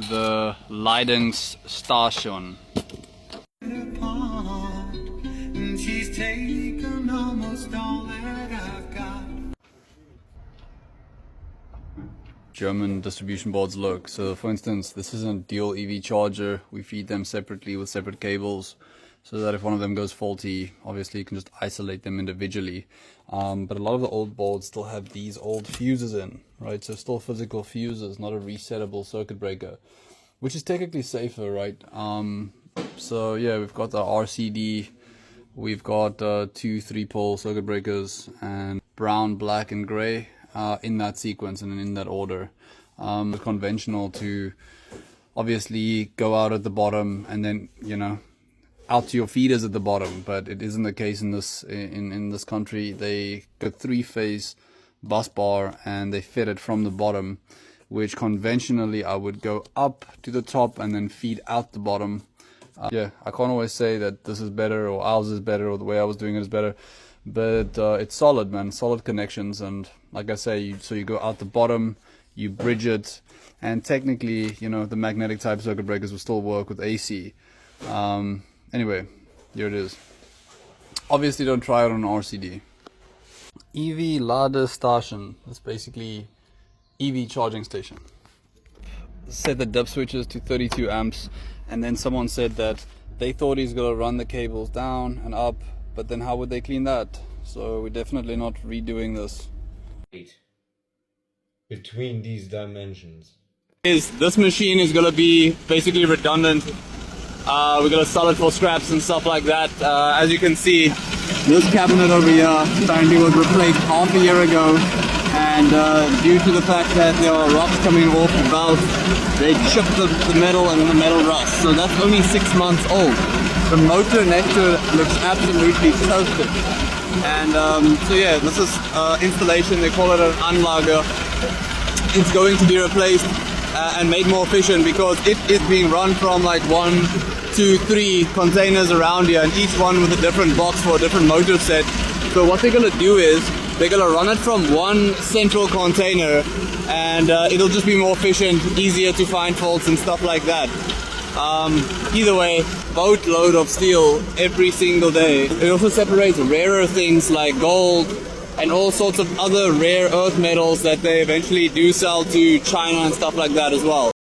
the Leidingsstation. She's taken almost all that I've got. German distribution boards look. So for instance, this is a dual EV charger. We feed them separately with separate cables, so that if one of them goes faulty, obviously you can just isolate them individually. But a lot of the old boards still have these old fuses in, right? So still physical fuses, not a resettable circuit breaker, which is technically safer, right? So yeah, we've got the RCD, we've got 2 3-pole circuit breakers, and brown, black, and gray in that sequence and in that order. It's conventional to obviously go out at the bottom and then, you know, out to your feeders at the bottom, but it isn't the case in this country. They got 3-phase bus bar and they fit it from the bottom, which conventionally I would go up to the top and then feed out the bottom. Yeah, I can't always say that this is better or ours is better or the way I was doing it is better, but it's solid, man, solid connections. And like I say, so you go out the bottom, you bridge it, and technically, you know, the magnetic type circuit breakers will still work with AC. Anyway, here it is. Obviously don't try it on an RCD. EV Ladestation. That's basically EV charging station. Set the dip switches to 32 amps, and then someone said that they thought he's gonna run the cables down and up, but then how would they clean that? So we're definitely not redoing this. Between these dimensions. This machine is gonna be basically redundant. We're gonna sell it for scraps and stuff like that. As you can see, this cabinet over here apparently was replaced half a year ago, and due to the fact that there are rocks coming off the valve, they chipped the metal and the metal rust. So that's only 6 months old. The motor next to it looks absolutely toasted. And so yeah, this is installation. They call it an unlager. It's going to be replaced and made more efficient because it is being run from like 1, 2, 3 containers around here, and each one with a different box for a different motor set. So what they're gonna do is they're gonna run it from one central container, and it'll just be more efficient, easier to find faults and stuff like that. Either way, boatload of steel every single day. It also separates rarer things like gold and all sorts of other rare earth metals that they eventually do sell to China and stuff like that as well.